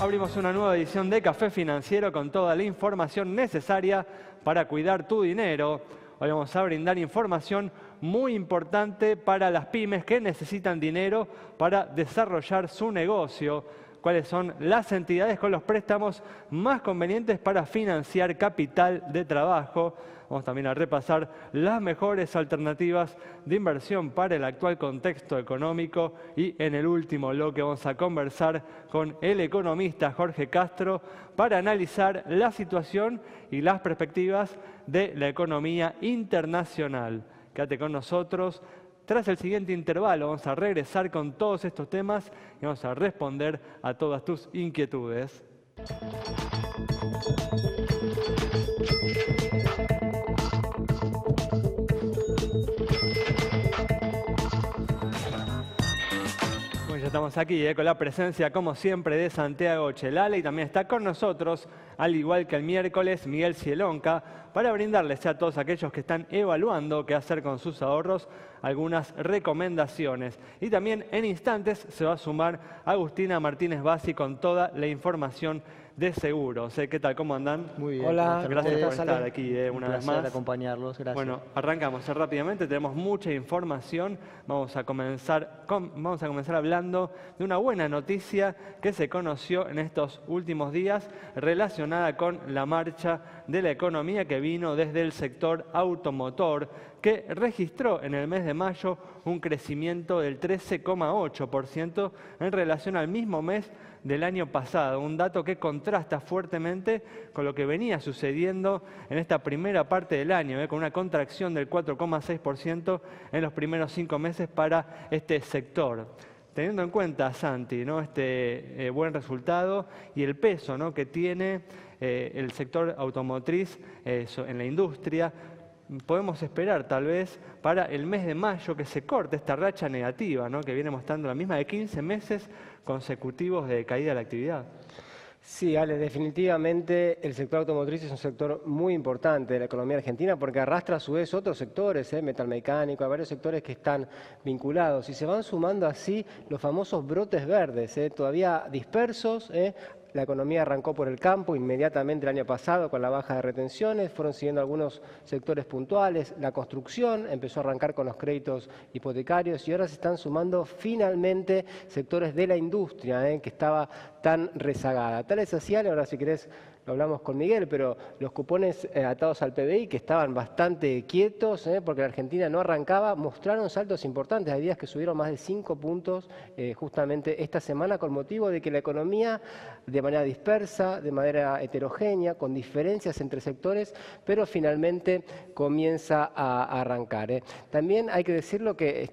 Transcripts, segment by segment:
Abrimos una nueva edición de Café Financiero con toda la información necesaria para cuidar tu dinero. Hoy vamos a brindar información muy importante para las pymes que necesitan dinero para desarrollar su negocio. Cuáles son las entidades con los préstamos más convenientes para financiar capital de trabajo. Vamos también a repasar las mejores alternativas de inversión para el actual contexto económico. Y en el último bloque vamos a conversar con el economista Jorge Castro para analizar la situación y las perspectivas de la economía internacional. Quédate con nosotros. Tras el siguiente intervalo vamos a regresar con todos estos temas y vamos a responder a todas tus inquietudes. Bueno, ya estamos aquí con la presencia, como siempre, de Santiago Chelale, y también está con nosotros, al igual que el miércoles, Miguel Cielonca, para brindarles a todos aquellos que están evaluando qué hacer con sus ahorros algunas recomendaciones. Y también en instantes se va a sumar Agustina Martínez Bassi con toda la información de seguros. ¿Qué tal? ¿Cómo andan? Muy bien. Hola, gracias por estar aquí una vez más. Acompañarlos, gracias. Bueno, arrancamos rápidamente, tenemos mucha información. Vamos a comenzar hablando de una buena noticia que se conoció en estos últimos días relacionada con la marcha de la economía que vino desde el sector automotor, que registró en el mes de mayo un crecimiento del 13,8% en relación al mismo mes del año pasado, un dato que contrasta fuertemente con lo que venía sucediendo en esta primera parte del año, con una contracción del 4,6% en los primeros 5 meses para este sector. Teniendo en cuenta, Santi, este buen resultado y el peso que tiene el sector automotriz en la industria, podemos esperar tal vez para el mes de mayo que se corte esta racha negativa que viene mostrando la misma de 15 meses consecutivos de caída de la actividad. Sí, Ale, definitivamente el sector automotriz es un sector muy importante de la economía argentina porque arrastra a su vez otros sectores, metalmecánico, hay varios sectores que están vinculados y se van sumando así los famosos brotes verdes, todavía dispersos. La economía arrancó por el campo inmediatamente el año pasado con la baja de retenciones, fueron siguiendo algunos sectores puntuales, la construcción empezó a arrancar con los créditos hipotecarios y ahora se están sumando finalmente sectores de la industria que estaba tan rezagada. Tal es así, ahora si querés lo hablamos con Miguel, pero los cupones atados al PBI que estaban bastante quietos porque la Argentina no arrancaba, mostraron saltos importantes. Hay días que subieron más de 5 puntos justamente esta semana con motivo de que la economía de manera dispersa, de manera heterogénea, con diferencias entre sectores, pero finalmente comienza a arrancar. También hay que decirlo que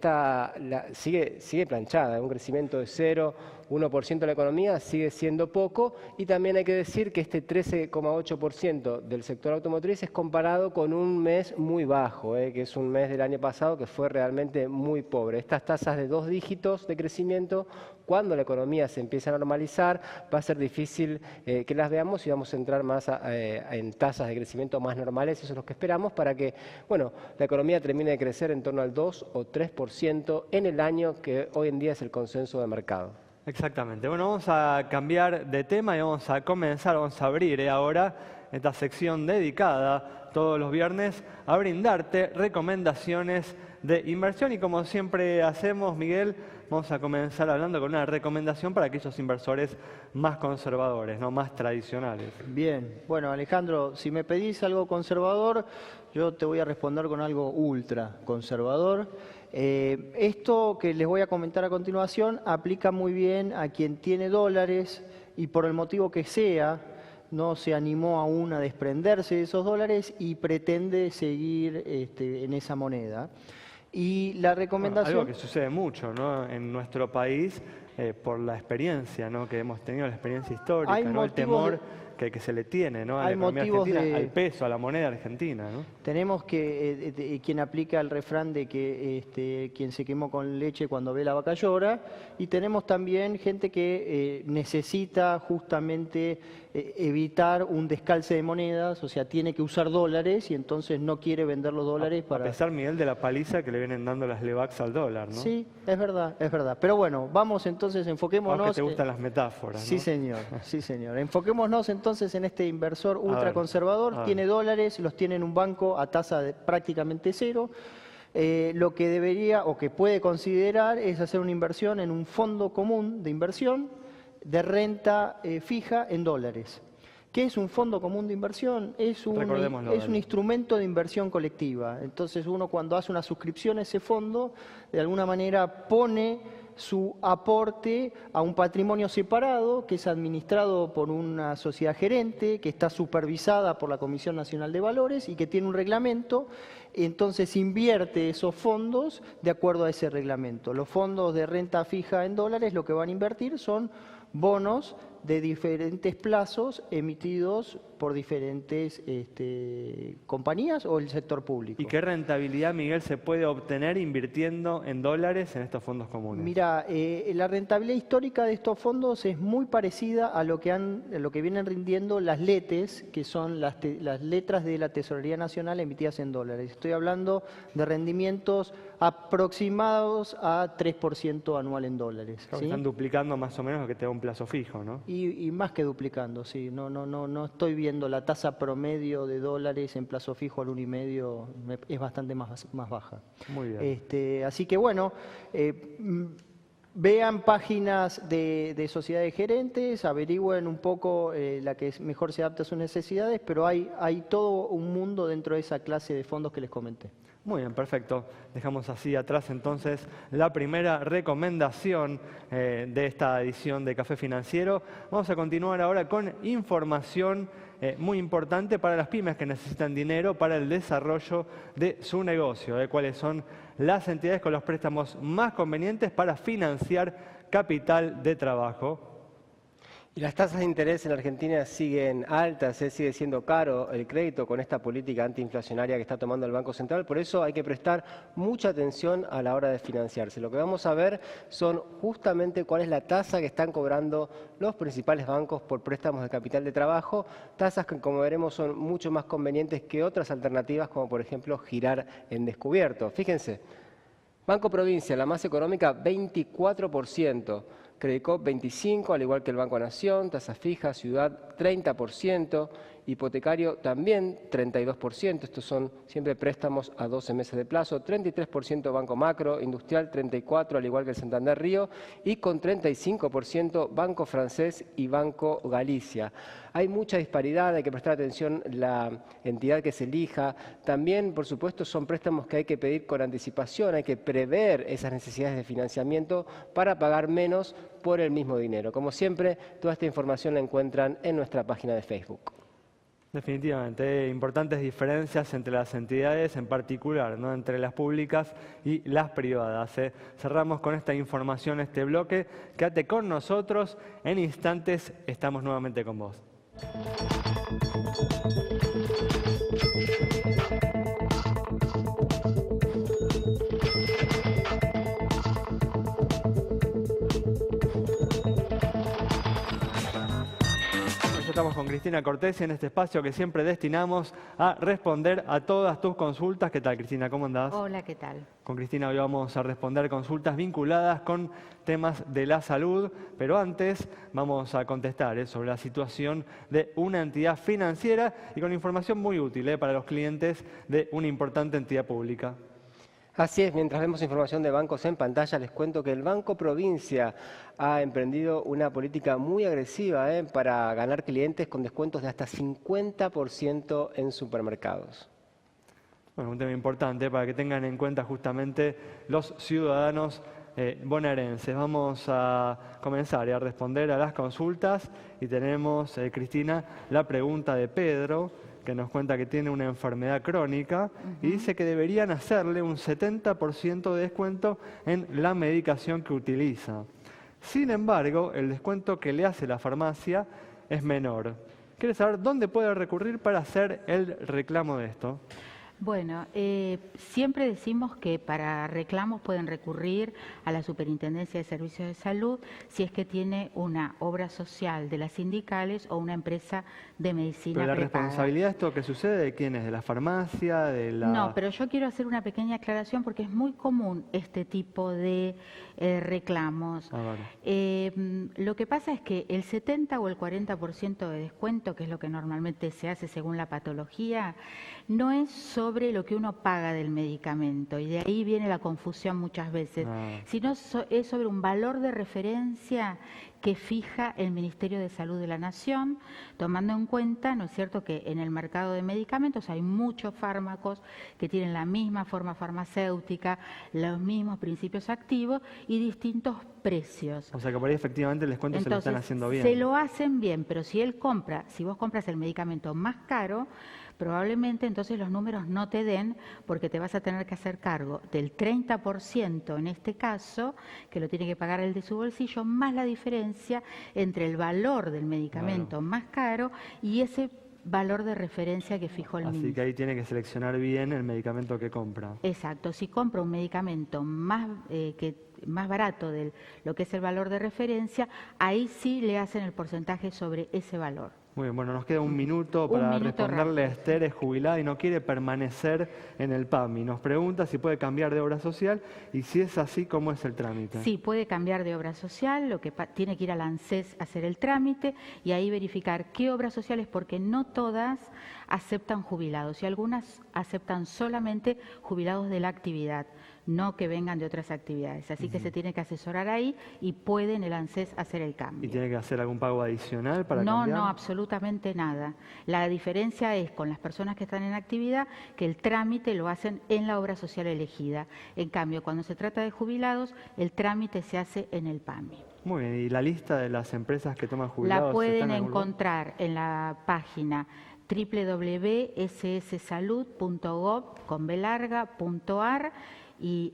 sigue planchada, un crecimiento de 0,1% de la economía sigue siendo poco y también hay que decir que este 13,8% del sector automotriz es comparado con un mes muy bajo, que es un mes del año pasado que fue realmente muy pobre. Estas tasas de 2 dígitos de crecimiento, cuando la economía se empiece a normalizar, va a ser difícil que las veamos y vamos a entrar más en tasas de crecimiento más normales. Eso es lo que esperamos para que la economía termine de crecer en torno al 2 o 3% en el año que hoy en día es el consenso de mercado. Exactamente. Bueno, vamos a cambiar de tema y vamos a abrir ahora esta sección dedicada todos los viernes a brindarte recomendaciones de inversión. Y como siempre hacemos, Miguel, vamos a comenzar hablando con una recomendación para aquellos inversores más conservadores, más tradicionales. Bien, bueno Alejandro, si me pedís algo conservador, yo te voy a responder con algo ultra conservador. Esto que les voy a comentar a continuación aplica muy bien a quien tiene dólares y por el motivo que sea no se animó aún a desprenderse de esos dólares y pretende seguir en esa moneda. Y la recomendación... Algo que sucede mucho en nuestro país por la experiencia que hemos tenido, la experiencia histórica, el temor que se le tiene a la economía argentina, al peso, a la moneda argentina. Tenemos que quien aplica el refrán de que quien se quemó con leche cuando ve la vaca llora, y tenemos también gente que necesita justamente evitar un descalce de monedas, o sea, tiene que usar dólares y entonces no quiere vender los dólares para... A pesar, Miguel, de la paliza que le vienen dando las Levax al dólar, ¿no? Sí, es verdad, es verdad. Pero bueno, vamos entonces, enfoquémonos... Vos que te gustan las metáforas, ¿no? Sí, señor, sí, señor. Enfoquémonos entonces en este inversor A ver, ultraconservador, tiene dólares, los tiene en un banco a tasa de prácticamente cero. Lo que debería o que puede considerar es hacer una inversión en un fondo común de inversión de renta fija en dólares. ¿Qué es un fondo común de inversión? Es un instrumento de inversión colectiva. Entonces uno cuando hace una suscripción a ese fondo, de alguna manera pone su aporte a un patrimonio separado que es administrado por una sociedad gerente, que está supervisada por la Comisión Nacional de Valores y que tiene un reglamento. Entonces invierte esos fondos de acuerdo a ese reglamento. Los fondos de renta fija en dólares lo que van a invertir son bonos de diferentes plazos emitidos por diferentes compañías o el sector público. ¿Y qué rentabilidad, Miguel, se puede obtener invirtiendo en dólares en estos fondos comunes? Mira, la rentabilidad histórica de estos fondos es muy parecida a lo que vienen rindiendo las LETES, que son las letras de la Tesorería Nacional emitidas en dólares. Estoy hablando de rendimientos aproximados a 3% anual en dólares. Claro, ¿sí? Están duplicando más o menos lo que te da un plazo fijo, ¿no? Y más que duplicando, sí. No estoy viendo la tasa promedio de dólares en plazo fijo al 1,5, es bastante más baja. Muy bien. Así que bueno, vean páginas de sociedades gerentes, averigüen un poco la que mejor se adapta a sus necesidades, pero hay todo un mundo dentro de esa clase de fondos que les comenté. Muy bien, perfecto. Dejamos así atrás entonces la primera recomendación de esta edición de Café Financiero. Vamos a continuar ahora con información muy importante para las pymes que necesitan dinero para el desarrollo de su negocio, cuáles son las entidades con los préstamos más convenientes para financiar capital de trabajo. Y las tasas de interés en Argentina siguen altas, sigue siendo caro el crédito con esta política antiinflacionaria que está tomando el Banco Central. Por eso hay que prestar mucha atención a la hora de financiarse. Lo que vamos a ver son justamente cuál es la tasa que están cobrando los principales bancos por préstamos de capital de trabajo. Tasas que, como veremos, son mucho más convenientes que otras alternativas, como por ejemplo girar en descubierto. Fíjense, Banco Provincia, la más económica, 24%. Credicop 25%, al igual que el Banco Nación, tasa fija, Ciudad 30%, hipotecario también 32%, estos son siempre préstamos a 12 meses de plazo, 33% Banco Macro, Industrial 34%, al igual que el Santander Río, y con 35% Banco Francés y Banco Galicia. Hay mucha disparidad, hay que prestar atención la entidad que se elija. También, por supuesto, son préstamos que hay que pedir con anticipación, hay que prever esas necesidades de financiamiento para pagar menos por el mismo dinero. Como siempre, toda esta información la encuentran en nuestra página de Facebook. Definitivamente, importantes diferencias entre las entidades en particular, ¿no? Entre las públicas y las privadas. Cerramos con esta información, este bloque. Quédate con nosotros, en instantes estamos nuevamente con vos. Estamos con Cristina Cortés en este espacio que siempre destinamos a responder a todas tus consultas. ¿Qué tal, Cristina? ¿Cómo andás? Hola, ¿qué tal? Con Cristina hoy vamos a responder consultas vinculadas con temas de la salud, pero antes vamos a contestar sobre la situación de una entidad financiera y con información muy útil para los clientes de una importante entidad pública. Así es, mientras vemos información de bancos en pantalla, les cuento que el Banco Provincia ha emprendido una política muy agresiva para ganar clientes con descuentos de hasta 50% en supermercados. Bueno, un tema importante para que tengan en cuenta justamente los ciudadanos bonaerenses. Vamos a comenzar a responder a las consultas y tenemos, Cristina, la pregunta de Pedro, que nos cuenta que tiene una enfermedad crónica y dice que deberían hacerle un 70% de descuento en la medicación que utiliza. Sin embargo, el descuento que le hace la farmacia es menor. ¿Quiere saber dónde puede recurrir para hacer el reclamo de esto? Bueno, siempre decimos que para reclamos pueden recurrir a la Superintendencia de Servicios de Salud si es que tiene una obra social de las sindicales o una empresa de medicina Pero la prepaga. responsabilidad de esto que sucede, ¿de quién es? ¿De la farmacia? ¿De la...? No, pero yo quiero hacer una pequeña aclaración porque es muy común este tipo de reclamos. Lo que pasa es que el 70 o el 40% de descuento, que es lo que normalmente se hace según la patología, no es sobre lo que uno paga del medicamento, y de ahí viene la confusión muchas veces, sino es sobre un valor de referencia que fija el Ministerio de Salud de la Nación, tomando en cuenta, ¿no es cierto?, que en el mercado de medicamentos hay muchos fármacos que tienen la misma forma farmacéutica, los mismos principios activos y distintos precios. O sea que por ahí efectivamente el descuento se lo están haciendo bien. Se lo hacen bien, pero si vos compras el medicamento más caro, probablemente entonces los números no te den, porque te vas a tener que hacer cargo del 30% en este caso, que lo tiene que pagar el de su bolsillo, más la diferencia entre el valor del medicamento más caro y ese valor de referencia que fijó el Así MINSA. que ahí tiene que seleccionar bien el medicamento que compra. Exacto, si compra un medicamento más barato de lo que es el valor de referencia, ahí sí le hacen el porcentaje sobre ese valor. Muy bien, bueno, nos queda un minuto para responderle a Esther, es jubilada y no quiere permanecer en el PAMI. Nos pregunta si puede cambiar de obra social y si es así, ¿cómo es el trámite? Sí, puede cambiar de obra social, lo que tiene que ir al ANSES a hacer el trámite y ahí verificar qué obras sociales, porque no todas aceptan jubilados y algunas aceptan solamente jubilados de la actividad, no que vengan de otras actividades. Así que se tiene que asesorar ahí y puede en el ANSES hacer el cambio. ¿Y tiene que hacer algún pago adicional para cambiar? No, absolutamente nada. La diferencia es con las personas que están en actividad que el trámite lo hacen en la obra social elegida. En cambio, cuando se trata de jubilados, el trámite se hace en el PAMI. Muy bien, ¿y la lista de las empresas que toman jubilados? La pueden ¿están en algún lugar? encontrar en la página www.sssalud.gov.ar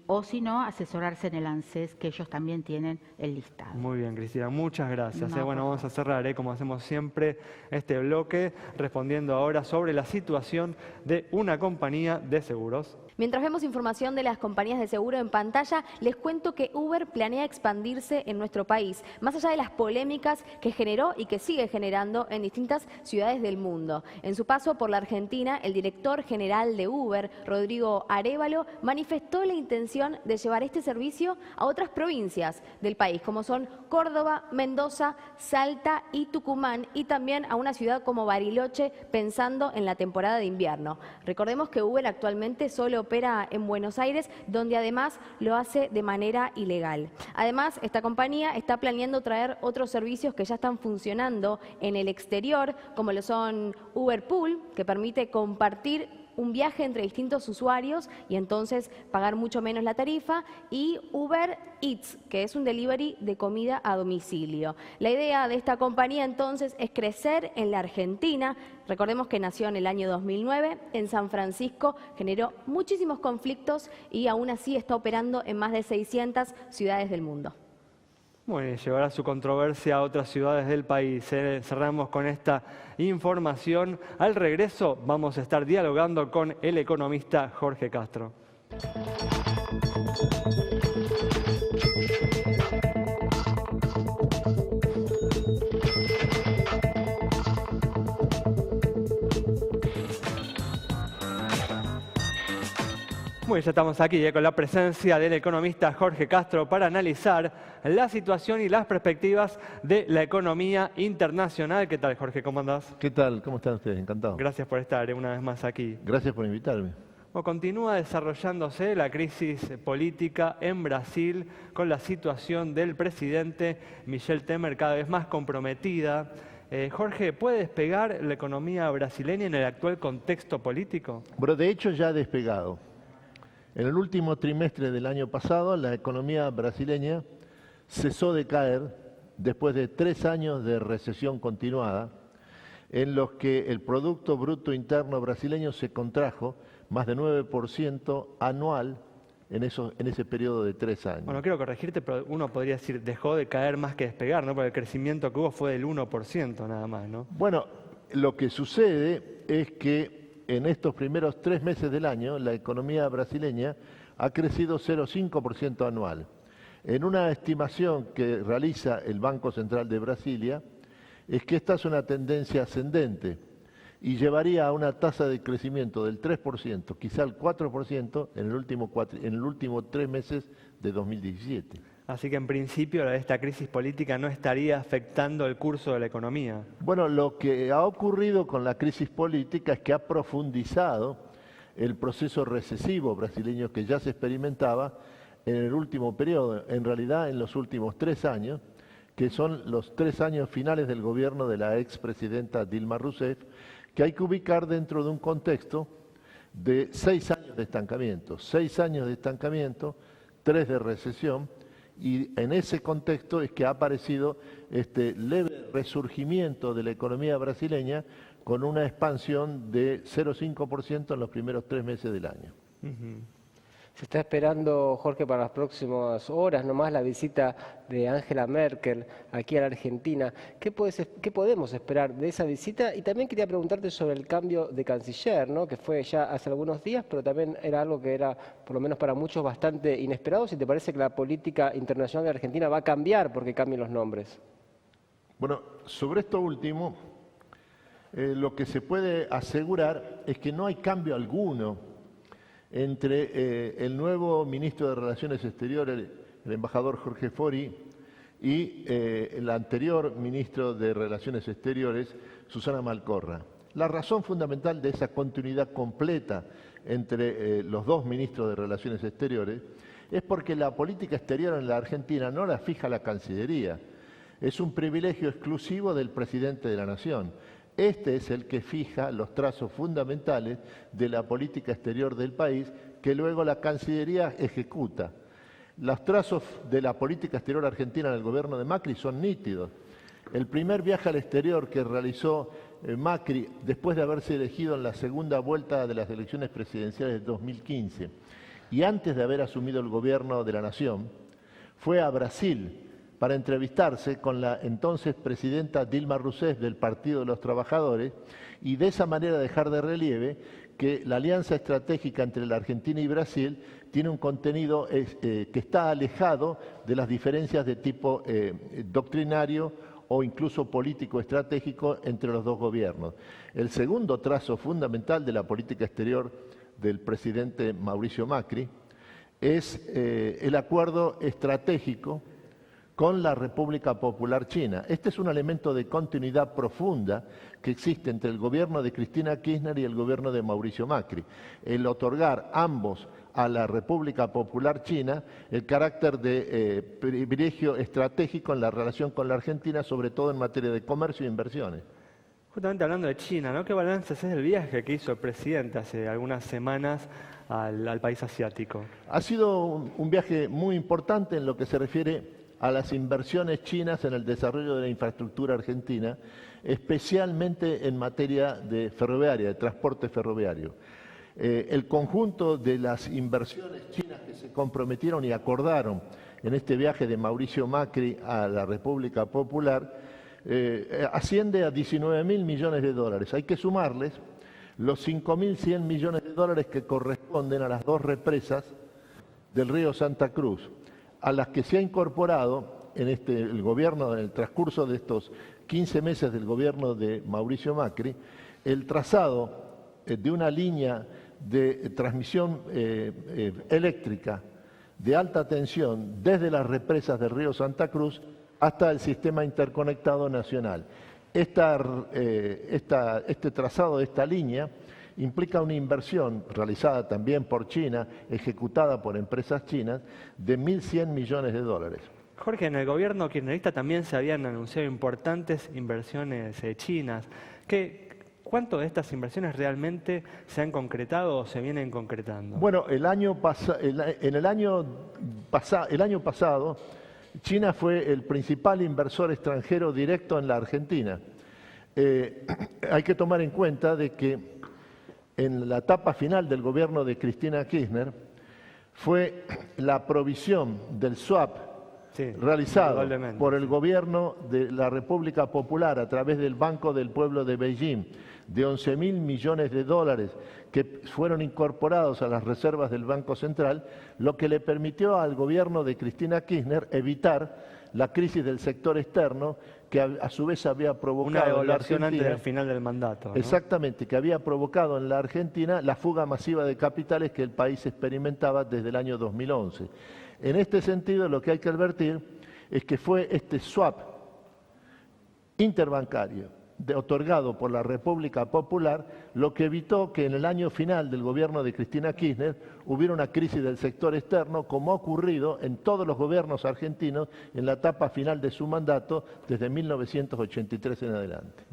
o si no, asesorarse en el ANSES, que ellos también tienen el listado. Muy bien, Cristina, muchas gracias. No, Bueno, vamos a cerrar, como hacemos siempre, este bloque, respondiendo ahora sobre la situación de una compañía de seguros. Mientras vemos información de las compañías de seguro en pantalla, les cuento que Uber planea expandirse en nuestro país, más allá de las polémicas que generó y que sigue generando en distintas ciudades del mundo. En su paso por la Argentina, el director general de Uber, Rodrigo Arévalo, manifestó la intención de llevar este servicio a otras provincias del país, como son Córdoba, Mendoza, Salta y Tucumán, y también a una ciudad como Bariloche, pensando en la temporada de invierno. Recordemos que Uber actualmente solo opera en Buenos Aires, donde además lo hace de manera ilegal. Además, esta compañía está planeando traer otros servicios que ya están funcionando en el exterior, como lo son Uber Pool, que permite compartir un viaje entre distintos usuarios y entonces pagar mucho menos la tarifa, y Uber Eats, que es un delivery de comida a domicilio. La idea de esta compañía entonces es crecer en la Argentina. Recordemos que nació en el año 2009 en San Francisco, generó muchísimos conflictos y aún así está operando en más de 600 ciudades del mundo. Bueno, llevará su controversia a otras ciudades del país. Cerramos con esta información. Al regreso vamos a estar dialogando con el economista Jorge Castro. Muy bien, ya estamos aquí con la presencia del economista Jorge Castro para analizar la situación y las perspectivas de la economía internacional. ¿Qué tal, Jorge? ¿Cómo andás? ¿Qué tal? ¿Cómo están ustedes? Encantado. Gracias por estar una vez más aquí. Gracias por invitarme. Bueno, continúa desarrollándose la crisis política en Brasil con la situación del presidente Michel Temer cada vez más comprometida. Jorge, ¿puede despegar la economía brasileña en el actual contexto político? Bueno, de hecho ya ha despegado. En el último trimestre del año pasado, la economía brasileña cesó de caer después de 3 años de recesión continuada, en los que el Producto Bruto Interno brasileño se contrajo más de 9% anual en ese periodo de 3 años. Bueno, quiero corregirte, pero uno podría decir dejó de caer más que despegar, ¿no? Porque el crecimiento que hubo fue del 1% nada más, ¿no? Bueno, lo que sucede es que en estos primeros 3 meses del año la economía brasileña ha crecido 0,5% anual. En una estimación que realiza el Banco Central de Brasilia, es que esta es una tendencia ascendente y llevaría a una tasa de crecimiento del 3%, quizá el 4% en el último 3 meses de 2017. Así que en principio esta crisis política no estaría afectando el curso de la economía. Bueno, lo que ha ocurrido con la crisis política es que ha profundizado el proceso recesivo brasileño que ya se experimentaba en el último periodo, en realidad en los últimos 3 años, que son los 3 años finales del gobierno de la expresidenta Dilma Rousseff, que hay que ubicar dentro de un contexto de 6 años de estancamiento. 6 años de estancamiento, 3 de recesión, y en ese contexto es que ha aparecido este leve resurgimiento de la economía brasileña con una expansión de 0,5% en los primeros 3 meses del año. Se está esperando, Jorge, para las próximas horas nomás la visita de Angela Merkel aquí a la Argentina. ¿Qué podemos esperar de esa visita? Y también quería preguntarte sobre el cambio de canciller, ¿no? Que fue ya hace algunos días, pero también era algo que era, por lo menos para muchos, bastante inesperado. ¿Si te parece que la política internacional de Argentina va a cambiar porque cambien los nombres? Bueno, sobre esto último, lo que se puede asegurar es que no hay cambio alguno entre el nuevo ministro de Relaciones Exteriores, el embajador Jorge Fori, y el anterior ministro de Relaciones Exteriores, Susana Malcorra. La razón fundamental de esa continuidad completa entre los dos ministros de Relaciones Exteriores es porque la política exterior en la Argentina no la fija la Cancillería, es un privilegio exclusivo del presidente de la Nación. Este es el que fija los trazos fundamentales de la política exterior del país, que luego la Cancillería ejecuta. Los trazos de la política exterior argentina en el gobierno de Macri son nítidos. El primer viaje al exterior que realizó Macri, después de haberse elegido en la segunda vuelta de las elecciones presidenciales de 2015, y antes de haber asumido el gobierno de la Nación, fue a Brasil, para entrevistarse con la entonces presidenta Dilma Rousseff del Partido de los Trabajadores y de esa manera dejar de relieve que la alianza estratégica entre la Argentina y Brasil tiene un contenido que está alejado de las diferencias de tipo doctrinario o incluso político estratégico entre los dos gobiernos. El segundo trazo fundamental de la política exterior del presidente Mauricio Macri es el acuerdo estratégico con la República Popular China. Este es un elemento de continuidad profunda que existe entre el gobierno de Cristina Kirchner y el gobierno de Mauricio Macri. El otorgar ambos a la República Popular China el carácter de privilegio estratégico en la relación con la Argentina, sobre todo en materia de comercio e inversiones. Justamente hablando de China, ¿no? ¿Qué balance es el viaje que hizo el presidente hace algunas semanas al país asiático? Ha sido un viaje muy importante en lo que se refiere a las inversiones chinas en el desarrollo de la infraestructura argentina, especialmente en materia de ferroviaria, de transporte ferroviario. El conjunto de las inversiones chinas que se comprometieron y acordaron en este viaje de Mauricio Macri a la República Popular asciende a 19.000 millones de dólares. Hay que sumarles los 5.100 millones de dólares que corresponden a las 2 represas del río Santa Cruz, a las que se ha incorporado en el gobierno, en el transcurso de estos 15 meses del gobierno de Mauricio Macri, el trazado de una línea de transmisión eléctrica de alta tensión desde las represas del río Santa Cruz hasta el sistema interconectado nacional. Este trazado de esta línea implica una inversión realizada también por China, ejecutada por empresas chinas, de 1.100 millones de dólares. Jorge, en el gobierno kirchnerista también se habían anunciado importantes inversiones chinas. ¿Cuánto de estas inversiones realmente se han concretado o se vienen concretando? Bueno, el año pasado, China fue el principal inversor extranjero directo en la Argentina. Hay que tomar en cuenta de que en la etapa final del gobierno de Cristina Kirchner fue la provisión del swap realizado por el gobierno de la República Popular a través del Banco del Pueblo de Beijing de 11.000 millones de dólares que fueron incorporados a las reservas del Banco Central, lo que le permitió al gobierno de Cristina Kirchner evitar la crisis del sector externo que a su vez había provocado una devaluación en la Argentina, antes del final del mandato, ¿no? Exactamente, que había provocado en la Argentina la fuga masiva de capitales que el país experimentaba desde el año 2011. En este sentido, lo que hay que advertir es que fue este swap interbancario otorgado por la República Popular lo que evitó que en el año final del gobierno de Cristina Kirchner hubiera una crisis del sector externo, como ha ocurrido en todos los gobiernos argentinos en la etapa final de su mandato desde 1983 en adelante.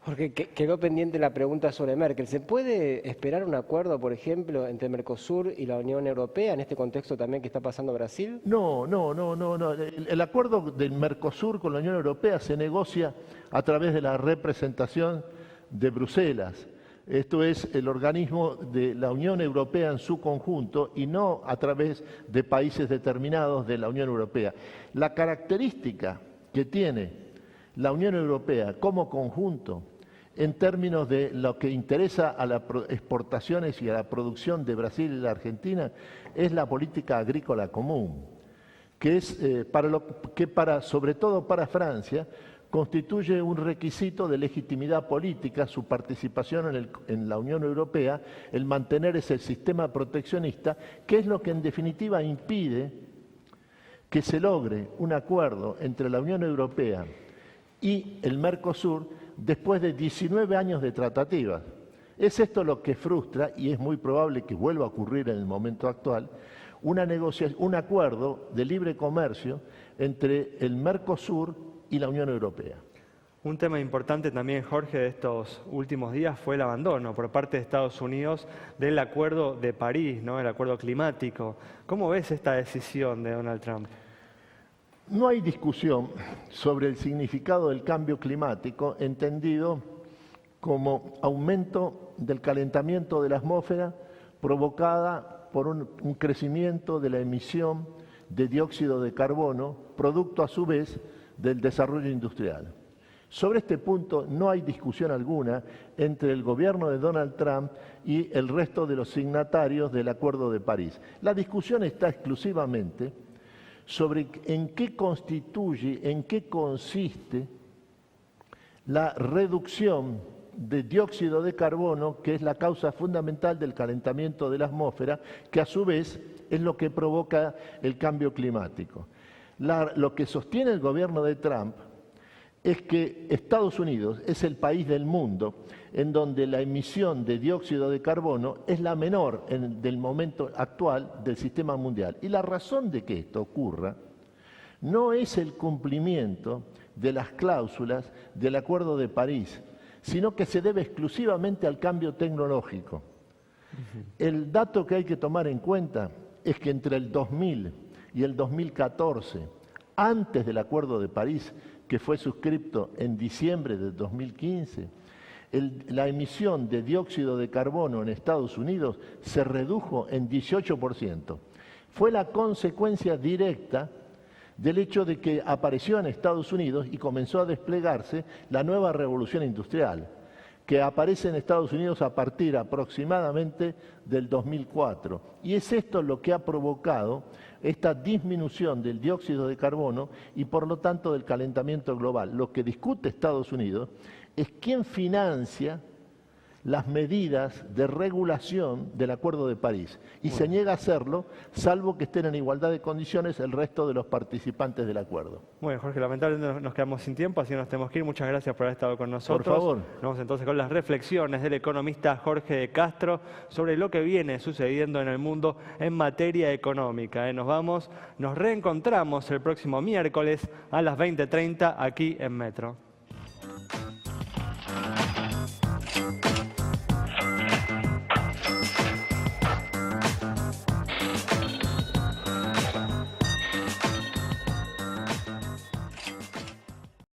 Jorge, quedó pendiente la pregunta sobre Merkel. ¿Se puede esperar un acuerdo, por ejemplo, entre Mercosur y la Unión Europea en este contexto también que está pasando Brasil? No. El acuerdo del Mercosur con la Unión Europea se negocia a través de la representación de Bruselas. Esto es el organismo de la Unión Europea en su conjunto y no a través de países determinados de la Unión Europea. La característica que tiene la Unión Europea como conjunto en términos de lo que interesa a las exportaciones y a la producción de Brasil y la Argentina es la política agrícola común, que es sobre todo para Francia constituye un requisito de legitimidad política su participación en la Unión Europea, el mantener ese sistema proteccionista, que es lo que en definitiva impide que se logre un acuerdo entre la Unión Europea y el Mercosur después de 19 años de tratativas. Es esto lo que frustra, y es muy probable que vuelva a ocurrir en el momento actual, un acuerdo de libre comercio entre el Mercosur y la Unión Europea. Un tema importante también, Jorge, de estos últimos días fue el abandono por parte de Estados Unidos del Acuerdo de París, ¿no? El acuerdo climático. ¿Cómo ves esta decisión de Donald Trump? No hay discusión sobre el significado del cambio climático entendido como aumento del calentamiento de la atmósfera provocada por un crecimiento de la emisión de dióxido de carbono, producto a su vez del desarrollo industrial. Sobre este punto no hay discusión alguna entre el gobierno de Donald Trump y el resto de los signatarios del Acuerdo de París. La discusión está exclusivamente sobre en qué constituye, en qué consiste la reducción de dióxido de carbono, que es la causa fundamental del calentamiento de la atmósfera, que a su vez es lo que provoca el cambio climático. Lo que sostiene el gobierno de Trump es que Estados Unidos es el país del mundo en donde la emisión de dióxido de carbono es la menor del momento actual del sistema mundial. Y la razón de que esto ocurra no es el cumplimiento de las cláusulas del Acuerdo de París, sino que se debe exclusivamente al cambio tecnológico. El dato que hay que tomar en cuenta es que entre el 2000 y el 2014, antes del Acuerdo de París, que fue suscrito en diciembre de 2015, la emisión de dióxido de carbono en Estados Unidos se redujo en 18%. Fue la consecuencia directa del hecho de que apareció en Estados Unidos y comenzó a desplegarse la nueva revolución industrial, que aparece en Estados Unidos a partir aproximadamente del 2004. Y es esto lo que ha provocado esta disminución del dióxido de carbono y por lo tanto del calentamiento global. Lo que discute Estados Unidos es quién financia las medidas de regulación del Acuerdo de París y se niega a hacerlo, salvo que estén en igualdad de condiciones el resto de los participantes del acuerdo. Bueno, Jorge, lamentablemente nos quedamos sin tiempo, así que nos tenemos que ir. Muchas gracias por haber estado con nosotros. Por favor. Nos vamos entonces con las reflexiones del economista Jorge de Castro sobre lo que viene sucediendo en el mundo en materia económica. Nos reencontramos el próximo miércoles a las 20:30 aquí en Metro.